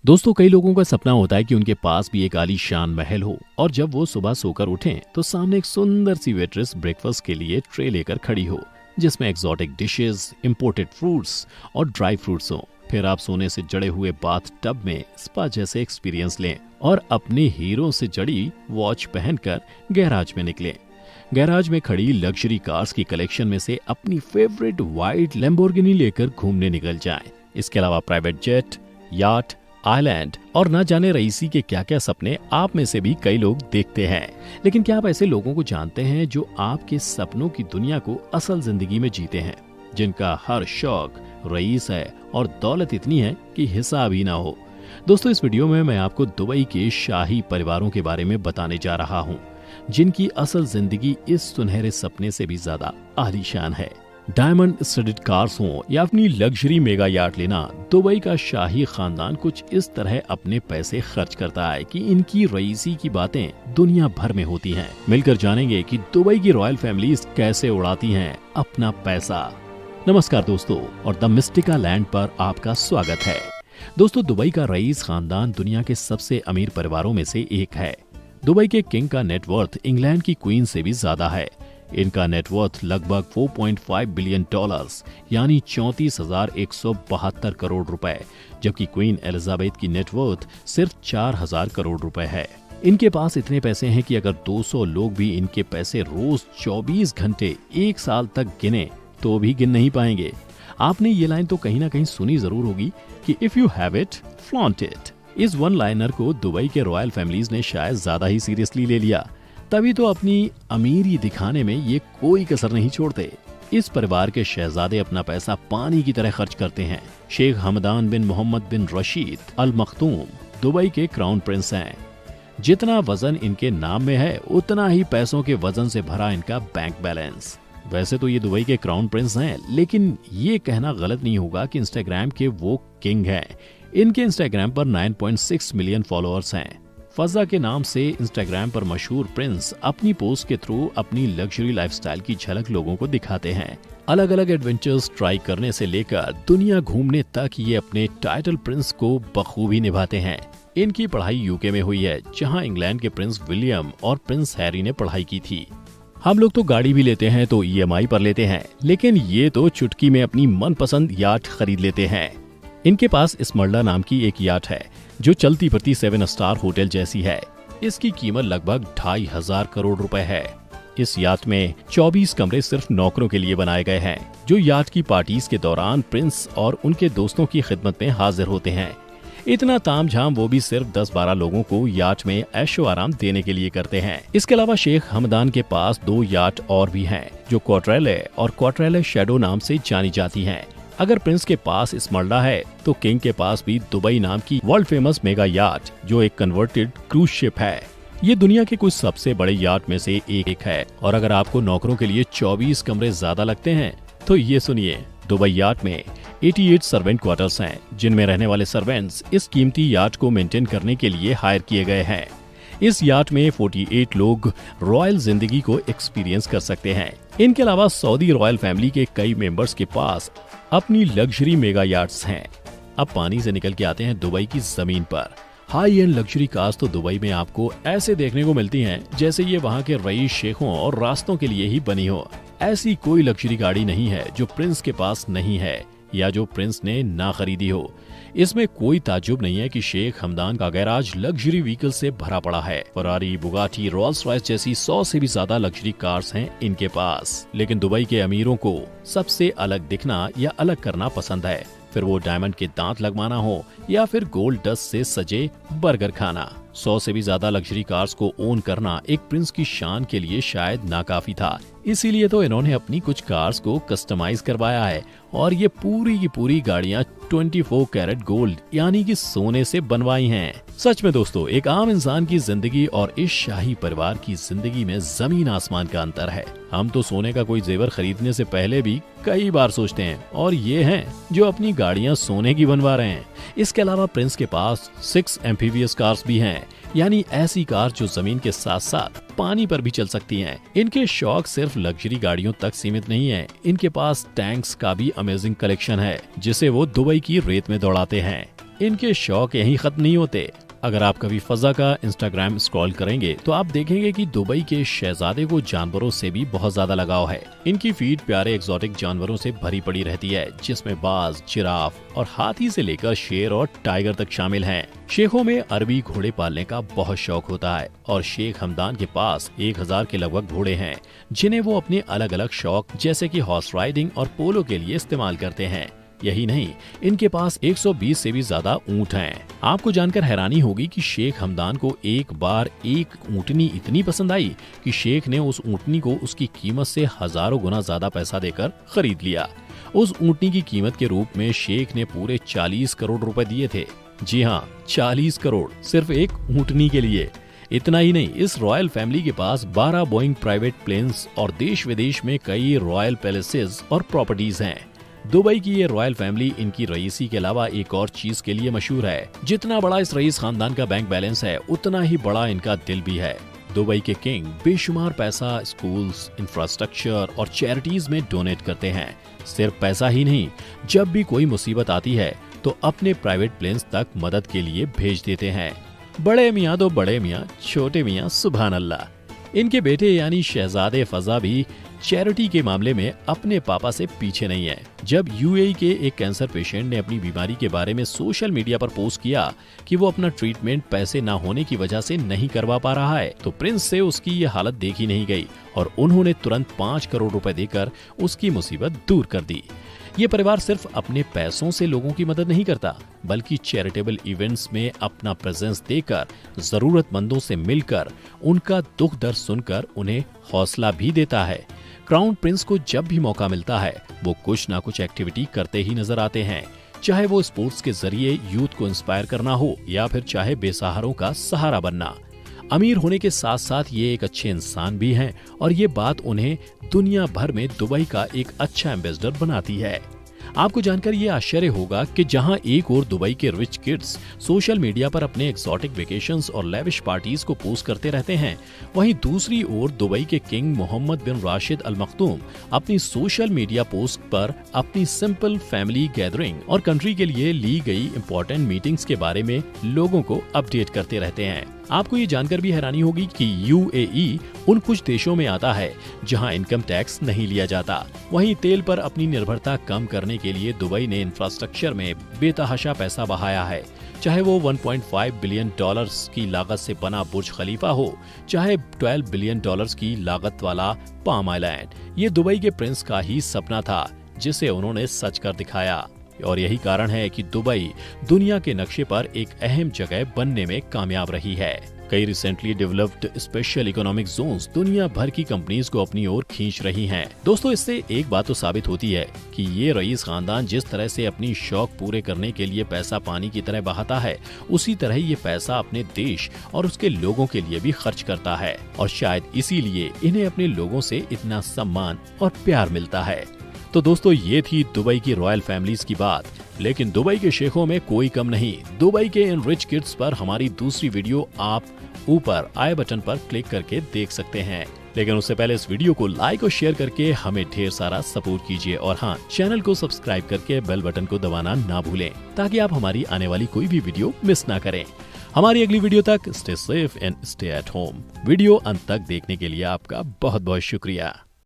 दोस्तों, कई लोगों का सपना होता है कि उनके पास भी एक आलीशान महल हो और जब वो सुबह सोकर उठें तो सामने एक सुंदर सी वेट्रेस ब्रेकफास्ट के लिए ट्रे लेकर खड़ी हो जिसमें एक्सोटिक डिशेस, इंपोर्टेड फ्रूट्स और ड्राई फ्रूट्स हो। फिर आप सोने से जड़े हुए बाथ टब में स्पा जैसे एक्सपीरियंस लें और अपने हीरो से जड़ी वॉच पहनकर गैराज में निकलें। गैराज में खड़ी लग्जरी कार्स की कलेक्शन में से अपनी फेवरेट वाइट लैम्बोर्गिनी लेकर घूमने निकल जाएं। इसके अलावा प्राइवेट जेट, याट, आइलैंड और ना जाने रईसी के क्या क्या सपने आप में से भी कई लोग देखते हैं। लेकिन क्या आप ऐसे लोगों को जानते हैं जो आपके सपनों की दुनिया को असल जिंदगी में जीते हैं, जिनका हर शौक रईस है और दौलत इतनी है कि हिसाब ही ना हो। दोस्तों, इस वीडियो में मैं आपको दुबई के शाही परिवारों के बारे में बताने जा रहा हूँ, जिनकी असल जिंदगी इस सुनहरे सपने से भी ज्यादा आलीशान है। डायमंड स्टडड कार्स हो या अपनी लग्जरी मेगा यार्ड लेना, दुबई का शाही खानदान कुछ इस तरह अपने पैसे खर्च करता है कि इनकी रईसी की बातें दुनिया भर में होती हैं। मिलकर जानेंगे कि दुबई की रॉयल फैमिलीज कैसे उड़ाती हैं अपना पैसा। नमस्कार दोस्तों, और द मिस्टिका लैंड पर आपका स्वागत है। दोस्तों, दुबई का रईस खानदान दुनिया के सबसे अमीर परिवारों में से एक है। दुबई के किंग का नेटवर्थ इंग्लैंड की क्वीन से भी ज्यादा है। इनका नेटवर्थ लगभग 4.5 बिलियन डॉलर्स यानी 34,172 करोड़ रुपए, जबकि क्वीन एलिजाबेथ की नेटवर्थ सिर्फ 4,000 करोड़ रुपए है। इनके पास इतने पैसे हैं कि अगर 200 लोग भी इनके पैसे रोज 24 घंटे एक साल तक गिने तो भी गिन नहीं पाएंगे। आपने ये लाइन तो कहीं ना कहीं सुनी जरूर होगी कि if you have it, flaunt it. इस वन लाइनर को दुबई के रॉयल फैमिलीज ने शायद ज्यादा ही सीरियसली ले लिया, तभी तो अपनी अमीरी दिखाने में ये कोई कसर नहीं छोड़ते। इस परिवार के शहजादे अपना पैसा पानी की तरह खर्च करते हैं। शेख हमदान बिन मोहम्मद बिन रशीद अल मखतूम दुबई के क्राउन प्रिंस हैं। जितना वजन इनके नाम में है, उतना ही पैसों के वजन से भरा इनका बैंक बैलेंस। वैसे तो ये दुबई के क्राउन प्रिंस हैं, लेकिन ये कहना गलत नहीं होगा कि इंस्टाग्राम के वो किंग हैं। इनके इंस्टाग्राम पर 9.6 मिलियन फॉलोअर्स हैं। फजा के नाम से इंस्टाग्राम पर मशहूर प्रिंस अपनी पोस्ट के थ्रू अपनी लग्जरी लाइफस्टाइल की झलक लोगों को दिखाते हैं। अलग अलग एडवेंचर्स ट्राई करने से लेकर दुनिया घूमने तक ये अपने टाइटल प्रिंस को बखूबी निभाते हैं। इनकी पढ़ाई यूके में हुई है, जहां इंग्लैंड के प्रिंस विलियम और प्रिंस हैरी ने पढ़ाई की थी। हम लोग तो गाड़ी भी लेते हैं तो EMI पर लेते हैं, लेकिन ये तो चुटकी में अपनी मनपसंद याट खरीद लेते हैं। इनके पास स्मरला नाम की एक याट है जो चलती फिरती 7 स्टार होटल जैसी है। इसकी कीमत लगभग 2,500 करोड़ रुपए है। इस याट में 24 कमरे सिर्फ नौकरों के लिए बनाए गए हैं, जो याट की पार्टीज के दौरान प्रिंस और उनके दोस्तों की खिदमत में हाजिर होते हैं। इतना तामझाम वो भी सिर्फ 10-12 लोगों को याट में ऐशो आराम देने के लिए करते हैं। इसके अलावा शेख हमदान के पास 2 याट और भी हैं, जो क्वार्ट्रेले और क्वार्ट्रेले शैडो नाम से जानी जाती हैं। अगर प्रिंस के पास स्मरला है तो किंग के पास भी दुबई नाम की वर्ल्ड फेमस मेगा याट, जो एक कन्वर्टेड क्रूज शिप है। ये दुनिया के कुछ सबसे बड़े याट में से एक है। और अगर आपको नौकरों के लिए 24 कमरे ज्यादा लगते हैं तो ये सुनिए, दुबई याट में 88 सर्वेंट क्वार्टर्स हैं, जिनमें रहने वाले सर्वेंट्स इस कीमती याट को मेंटेन करने के लिए हायर किए गए हैं। इस याट में 48 लोग रॉयल जिंदगी को एक्सपीरियंस कर सकते हैं। इनके अलावा सऊदी रॉयल फैमिली के कई मेंबर्स के पास अपनी लग्जरी मेगा याट्स हैं। अब पानी से निकल के आते हैं दुबई की जमीन पर। हाई एंड लग्जरी कार्स तो दुबई में आपको ऐसे देखने को मिलती हैं जैसे ये वहाँ के रईस शेखों और रास्तों के लिए ही बनी हो। ऐसी कोई लग्जरी गाड़ी नहीं है जो प्रिंस के पास नहीं है या जो प्रिंस ने ना खरीदी हो। इसमें कोई ताज्जुब नहीं है कि शेख हमदान का गैराज लग्जरी व्हीकल से भरा पड़ा है। फरारी, बुगाटी, रोल्स रॉयस जैसी 100 से भी ज्यादा लग्जरी कार्स हैं इनके पास। लेकिन दुबई के अमीरों को सबसे अलग दिखना या अलग करना पसंद है, फिर वो डायमंड के दांत लगवाना हो या फिर गोल्ड डस्ट से सजे बर्गर खाना। 100 से भी ज्यादा लग्जरी कार्स को ओन करना एक प्रिंस की शान के लिए शायद नाकाफी था। इसीलिए तो इन्होंने अपनी कुछ कार्स को कस्टमाइज करवाया है और ये पूरी की पूरी गाड़ियां 24 कैरेट गोल्ड यानी कि सोने से बनवाई हैं। सच में दोस्तों, एक आम इंसान की जिंदगी और इस शाही परिवार की जिंदगी में जमीन आसमान का अंतर है। हम तो सोने का कोई जेवर खरीदने से पहले भी कई बार सोचते हैं, और ये हैं जो अपनी गाड़ियां सोने की बनवा रहे हैं। इसके अलावा प्रिंस के पास 6 एम्फीबियस कार्स भी हैं, यानी ऐसी कार जो जमीन के साथ साथ पानी पर भी चल सकती हैं। इनके शौक सिर्फ लग्जरी गाड़ियों तक सीमित नहीं है, इनके पास टैंक्स का भी अमेजिंग कलेक्शन है, जिसे वो दुबई की रेत में दौड़ाते हैं। इनके शौक यहीं खत्म नहीं होते। अगर आप कभी फजा का इंस्टाग्राम स्क्रॉल करेंगे तो आप देखेंगे कि दुबई के शहजादे को जानवरों से भी बहुत ज्यादा लगाव है। इनकी फीड प्यारे एक्सोटिक जानवरों से भरी पड़ी रहती है, जिसमें बाज, जिराफ और हाथी से लेकर शेर और टाइगर तक शामिल हैं। शेखों में अरबी घोड़े पालने का बहुत शौक होता है और शेख हमदान के पास 1000 के लगभग घोड़े हैं, जिन्हें वो अपने अलग अलग शौक जैसे कि हॉर्स राइडिंग और पोलो के लिए इस्तेमाल करते हैं। यही नहीं, इनके पास 120 से भी ज्यादा ऊंट हैं। आपको जानकर हैरानी होगी कि शेख हमदान को एक बार एक ऊंटनी इतनी पसंद आई कि शेख ने उस ऊंटनी को उसकी कीमत से हजारों गुना ज्यादा पैसा देकर खरीद लिया। उस ऊंटनी की कीमत के रूप में शेख ने पूरे 40 करोड़ रुपए दिए थे। जी हाँ, 40 करोड़ सिर्फ एक ऊंटनी के लिए। इतना ही नहीं, इस रॉयल फैमिली के पास 12 बोइंग प्राइवेट प्लेन्स और देश विदेश में कई रॉयल पैलेसेस और प्रॉपर्टीज हैं। दुबई की ये रॉयल फैमिली इनकी रईसी के अलावा एक और चीज के लिए मशहूर है। जितना बड़ा इस रईस खानदान का बैंक बैलेंस है, उतना ही बड़ा इनका दिल भी है। दुबई के किंग बेशुमार पैसा स्कूल्स, इंफ्रास्ट्रक्चर और चैरिटीज में डोनेट करते हैं। सिर्फ पैसा ही नहीं, जब भी कोई मुसीबत आती है तो अपने प्राइवेट प्लेन्स तक मदद के लिए भेज देते हैं। बड़े मियाँ तो बड़े मियाँ, छोटे मियाँ सुभान अल्लाह। इनके बेटे यानी शहजादे फजा भी चैरिटी के मामले में अपने पापा से पीछे नहीं है। जब यूएई के एक कैंसर पेशेंट ने अपनी बीमारी के बारे में सोशल मीडिया पर पोस्ट किया कि वो अपना ट्रीटमेंट पैसे न होने की वजह से नहीं करवा पा रहा है, तो प्रिंस से उसकी ये हालत देखी नहीं गई और उन्होंने तुरंत 5 करोड़ रुपए देकर उसकी मुसीबत दूर कर दी। ये परिवार सिर्फ अपने पैसों से लोगों की मदद नहीं करता, बल्कि चैरिटेबल इवेंट्स में अपना प्रेजेंस देकर, जरूरतमंदों से मिलकर, उनका दुख दर्द सुनकर उन्हें हौसला भी देता है। क्राउन प्रिंस को जब भी मौका मिलता है, वो कुछ ना कुछ एक्टिविटी करते ही नजर आते हैं, चाहे वो स्पोर्ट्स के जरिए यूथ को इंस्पायर करना हो या फिर चाहे बेसहारों का सहारा बनना। अमीर होने के साथ साथ ये एक अच्छे इंसान भी हैं और ये बात उन्हें दुनिया भर में दुबई का एक अच्छा एम्बेसडर बनाती है। आपको जानकर ये आश्चर्य होगा कि जहां एक ओर दुबई के रिच किड्स सोशल मीडिया पर अपने एक्सोटिक वेकेशंस और लेविश पार्टीज को पोस्ट करते रहते हैं, वहीं दूसरी ओर दुबई के किंग मोहम्मद बिन राशिद अल मखदूम अपनी सोशल मीडिया पोस्ट पर अपनी सिंपल फैमिली गैदरिंग और कंट्री के लिए ली गई इंपॉर्टेंट मीटिंग्स के बारे में लोगों को अपडेट करते रहते हैं। आपको ये जानकर भी हैरानी होगी कि यूएई उन कुछ देशों में आता है जहां इनकम टैक्स नहीं लिया जाता। वहीं तेल पर अपनी निर्भरता कम करने के लिए दुबई ने इंफ्रास्ट्रक्चर में बेतहाशा पैसा बहाया है, चाहे वो 1.5 बिलियन डॉलर्स की लागत से बना बुर्ज खलीफा हो, चाहे 12 बिलियन डॉलर्स की लागत वाला पाम आइलैंड। ये दुबई के प्रिंस का ही सपना था, जिसे उन्होंने सच कर दिखाया और यही कारण है कि दुबई दुनिया के नक्शे पर एक अहम जगह बनने में कामयाब रही है। कई recently developed special economic zones दुनिया भर की कंपनीज को अपनी ओर खींच रही हैं। दोस्तों, इससे एक बात तो साबित होती है कि ये रईस खानदान जिस तरह से अपनी शौक पूरे करने के लिए पैसा पानी की तरह बहाता है, उसी तरह ये पैसा अपने देश और उसके लोगों के लिए भी खर्च करता है और शायद इसीलिए इन्हें अपने लोगों से इतना सम्मान और प्यार मिलता है। तो दोस्तों, ये थी दुबई की रॉयल फैमिलीज की बात, लेकिन दुबई के शेखों में कोई कम नहीं। दुबई के इन रिच किड्स पर हमारी दूसरी वीडियो आप ऊपर आई बटन पर क्लिक करके देख सकते हैं। लेकिन उससे पहले इस वीडियो को लाइक और शेयर करके हमें ढेर सारा सपोर्ट कीजिए और हाँ, चैनल को सब्सक्राइब करके बेल बटन को दबाना ना भूलें, ताकि आप हमारी आने वाली कोई भी वीडियो मिस ना करें। हमारी अगली वीडियो तक stay safe and stay at home. Video अंत तक देखने के लिए आपका बहुत बहुत शुक्रिया।